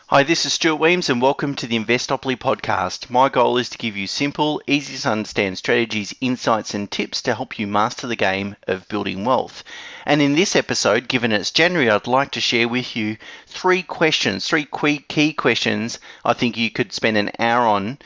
Hi, this is Stuart Weems and welcome to the Investopoly podcast. My goal is to give you simple, easy to understand strategies, insights and tips to help you master the game of building wealth. And in this episode, given it's January, I'd like to share with you three key questions I think you could spend an hour on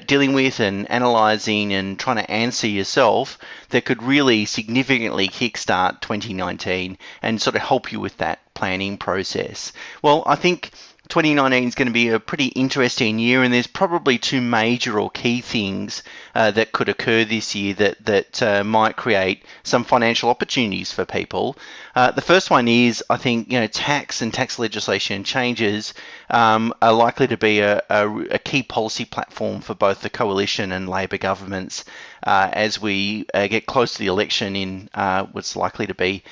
dealing with and analysing and trying to answer yourself that could really significantly kickstart 2019 and sort of help you with that planning process. Well, I think 2019 is going to be a pretty interesting year, and there's probably two major or key things that could occur this year that might create some financial opportunities for people. The first one is, I think, tax and tax legislation changes are likely to be a key policy platform for both the coalition and Labor governments as we get close to the election in what's likely to be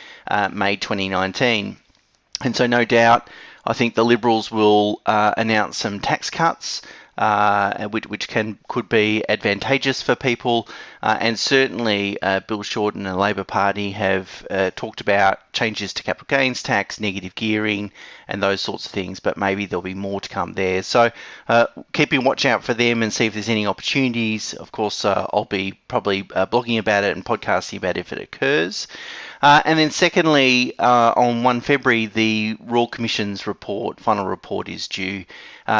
May 2019. And so no doubt, I think the Liberals will announce some tax cuts, which could be advantageous for people. And certainly Bill Shorten and the Labor Party have talked about changes to capital gains tax, negative gearing, and those sorts of things, but maybe there'll be more to come there. So keep a watch out for them and see if there's any opportunities. Of course, I'll be probably blogging about it and podcasting about it if it occurs. And then secondly, on 1 February, the Royal Commission's final report is due.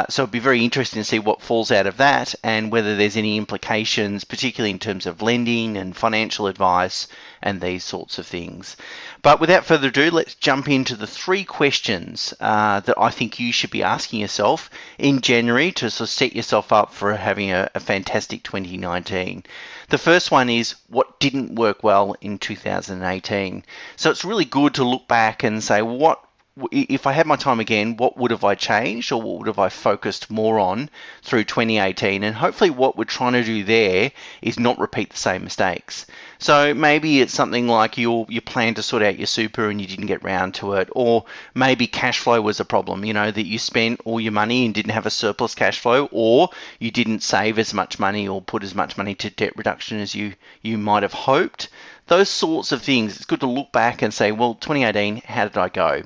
So it'll be very interesting to see what falls out of that and whether there's any implications, particularly in terms of lending and financial advice and these sorts of things. But without further ado, let's jump into the three questions that I think you should be asking yourself in January to sort of set yourself up for having a fantastic 2019. The first one is, what didn't work well in 2018? So it's really good to look back and say, if I had my time again, what would have I changed or what would have I focused more on through 2018? And hopefully what we're trying to do there is not repeat the same mistakes. So maybe it's something like you plan to sort out your super and you didn't get round to it, or maybe cash flow was a problem, that you spent all your money and didn't have a surplus cash flow, or you didn't save as much money or put as much money to debt reduction as you might have hoped. Those sorts of things, it's good to look back and say, well, 2018, how did I go?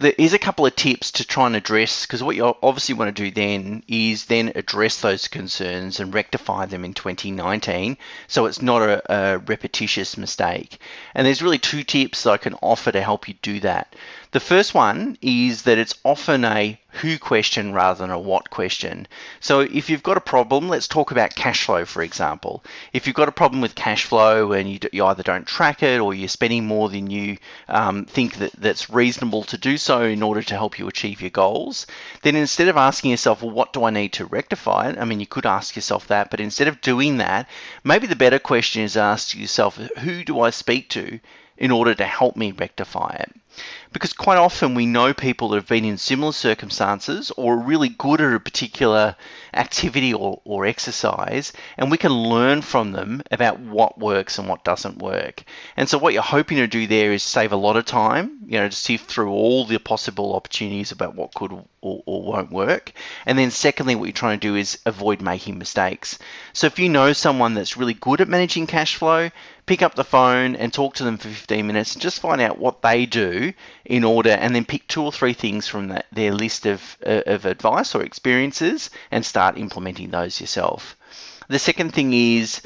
There is a couple of tips to try and address, because what you obviously want to do then is address those concerns and rectify them in 2019 so it's not a repetitious mistake. And there's really two tips that I can offer to help you do that. The first one is that it's often a who question rather than a what question. So if you've got a problem, let's talk about cash flow, for example. If you've got a problem with cash flow and you either don't track it or you're spending more than you think that's reasonable to do so in order to help you achieve your goals, then instead of asking yourself, well, what do I need to rectify it? I mean, you could ask yourself that, but instead of doing that, maybe the better question is ask yourself, who do I speak to in order to help me rectify it? Because quite often we know people that have been in similar circumstances or are really good at a particular activity or exercise, and we can learn from them about what works and what doesn't work. And so what you're hoping to do there is save a lot of time, to sift through all the possible opportunities about what could or won't work. And then secondly, what you're trying to do is avoid making mistakes. So if you know someone that's really good at managing cash flow, pick up the phone and talk to them for 15 minutes and just find out what they do in order, and then pick 2 or 3 things from their list of advice or experiences and start implementing those yourself. The second thing is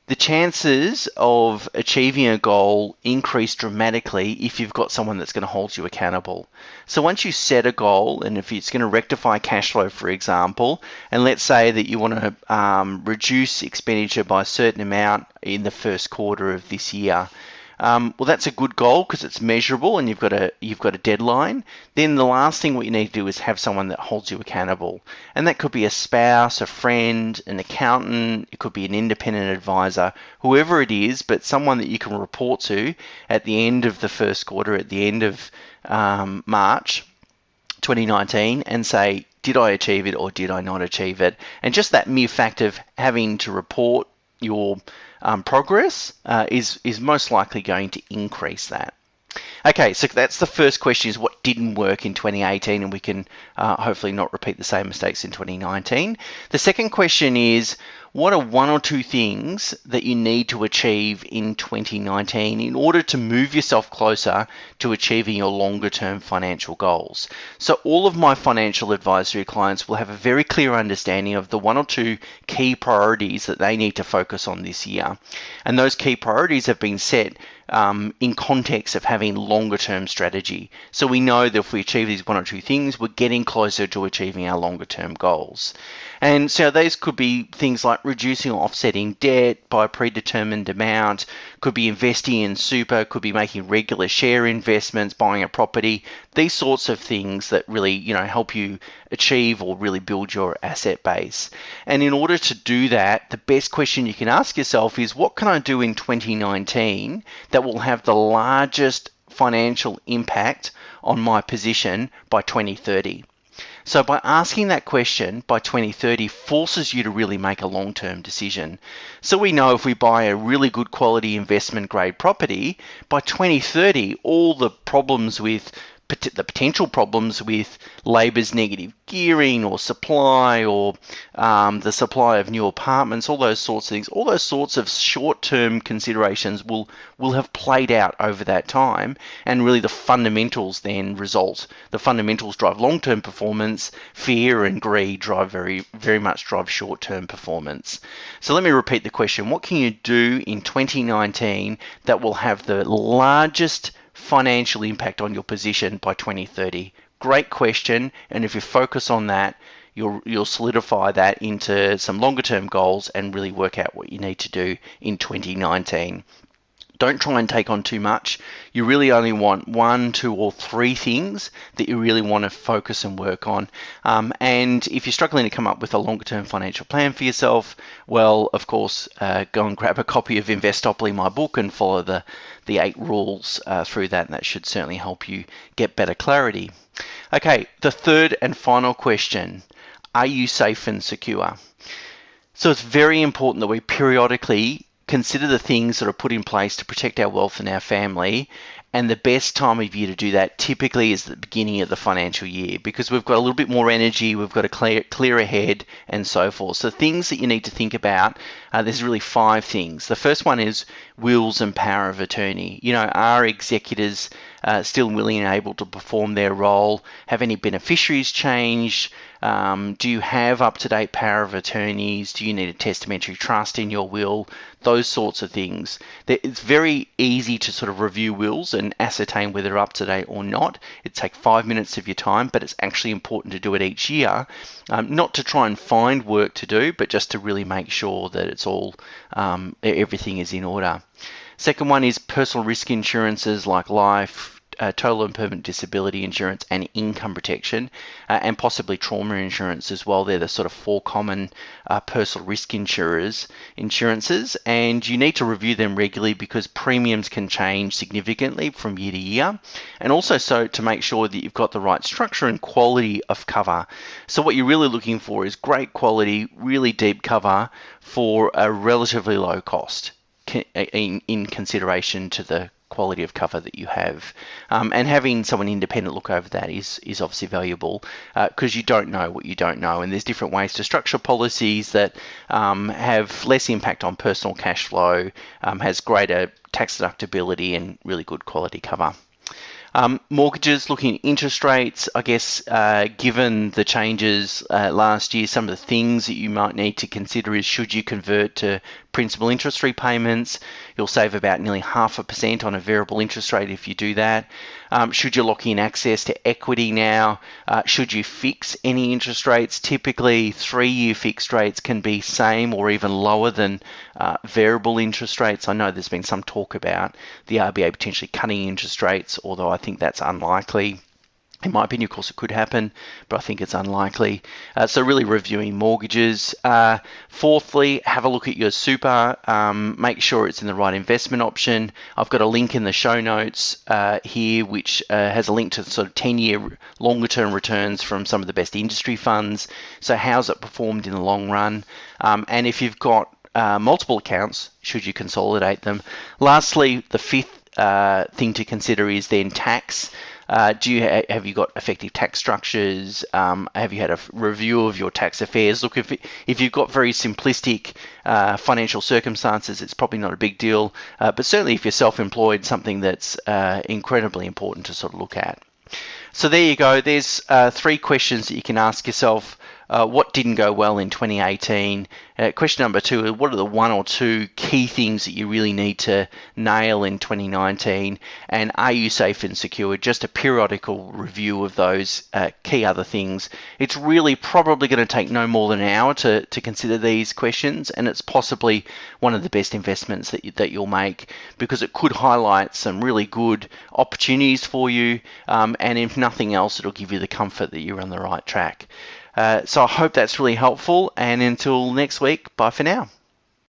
the chances of achieving a goal increase dramatically if you've got someone that's going to hold you accountable. So once you set a goal, and if it's going to rectify cash flow, for example, and let's say that you want to reduce expenditure by a certain amount in the first quarter of this year, well, that's a good goal because it's measurable and you've got a deadline. Then the last thing what you need to do is have someone that holds you accountable. And that could be a spouse, a friend, an accountant, it could be an independent advisor, whoever it is, but someone that you can report to at the end of the first quarter, at the end of March 2019, and say, did I achieve it or did I not achieve it? And just that mere fact of having to report your progress is most likely going to increase that. Okay, so that's the first question, is what didn't work in 2018, and we can hopefully not repeat the same mistakes in 2019. The second question is, what are one or two things that you need to achieve in 2019 in order to move yourself closer to achieving your longer term financial goals? So all of my financial advisory clients will have a very clear understanding of the one or two key priorities that they need to focus on this year. And those key priorities have been set in context of having longer term strategy. So we know that if we achieve these one or two things, we're getting closer to achieving our longer term goals. And so these could be things like reducing or offsetting debt by a predetermined amount, could be investing in super, could be making regular share investments, buying a property, these sorts of things that really, help you achieve or really build your asset base. And in order to do that, the best question you can ask yourself is, what can I do in 2019 that will have the largest financial impact on my position by 2030? So by asking that question by 2030 forces you to really make a long-term decision. So we know if we buy a really good quality investment grade property, by 2030, all the problems with the potential problems with Labor's negative gearing or supply or the supply of new apartments, all those sorts of things, all those sorts of short-term considerations will have played out over that time, and really the fundamentals then result. The fundamentals drive long-term performance, fear and greed drive very much drive short-term performance. So let me repeat the question. What can you do in 2019 that will have the largest financial impact on your position by 2030? Great question, and if you focus on that, you'll solidify that into some longer term goals and really work out what you need to do in 2019. Don't try and take on too much. You really only want 1, 2, or 3 things that you really want to focus and work on. And if you're struggling to come up with a longer term financial plan for yourself, well, of course, go and grab a copy of Investopoly, my book, and follow the 8 rules through that, and that should certainly help you get better clarity. Okay, the third and final question: are you safe and secure? So it's very important that we periodically consider the things that are put in place to protect our wealth and our family. And the best time of year to do that typically is the beginning of the financial year, because we've got a little bit more energy, we've got a clearer head, and so forth. So things that you need to think about, there's really 5 things. The first one is wills and power of attorney. Are executors still willing and able to perform their role? Have any beneficiaries changed? Do you have up-to-date power of attorneys? Do you need a testamentary trust in your will? Those sorts of things. It's very easy to sort of review wills and ascertain whether they're up to date or not. It takes 5 minutes of your time, but it's actually important to do it each year, not to try and find work to do, but just to really make sure that it's all everything is in order. Second one is personal risk insurances like life, total and permanent disability insurance, and income protection, and possibly trauma insurance as well. They're the sort of 4 common personal risk insurances, and you need to review them regularly because premiums can change significantly from year to year, and also so to make sure that you've got the right structure and quality of cover. So what you're really looking for is great quality, really deep cover for a relatively low cost in consideration to the quality of cover that you have, and having someone independent look over that is obviously valuable, because you don't know what you don't know, and there's different ways to structure policies that have less impact on personal cash flow, has greater tax deductibility, and really good quality cover. Mortgages, looking at interest rates, I guess given the changes last year, some of the things that you might need to consider is, should you convert to principal interest repayments? You'll save about nearly 0.5% on a variable interest rate if you do that. Should you lock in access to equity now? Should you fix any interest rates? Typically 3-year fixed rates can be same or even lower than variable interest rates. I know there's been some talk about the RBA potentially cutting interest rates, although I think that's unlikely. In my opinion, of course, it could happen, but I think it's unlikely. So really reviewing mortgages. Fourthly, have a look at your super. Make sure it's in the right investment option. I've got a link in the show notes here, which has a link to sort of 10-year longer term returns from some of the best industry funds. So how's it performed in the long run? And if you've got multiple accounts, should you consolidate them? Lastly, the fifth thing to consider is then tax. Have you got effective tax structures? Have you had a review of your tax affairs? Look, if you've got very simplistic financial circumstances, it's probably not a big deal. But certainly if you're self-employed, something that's incredibly important to sort of look at. So there you go. There's 3 questions that you can ask yourself. What didn't go well in 2018? Question number 2 is, what are the 1 or 2 key things that you really need to nail in 2019? And are you safe and secure? Just a periodical review of those key other things. It's really probably going to take no more than an hour to consider these questions, and it's possibly one of the best investments that you'll make, because it could highlight some really good opportunities for you, and if nothing else, it'll give you the comfort that you're on the right track. So I hope that's really helpful, and until next week, bye for now.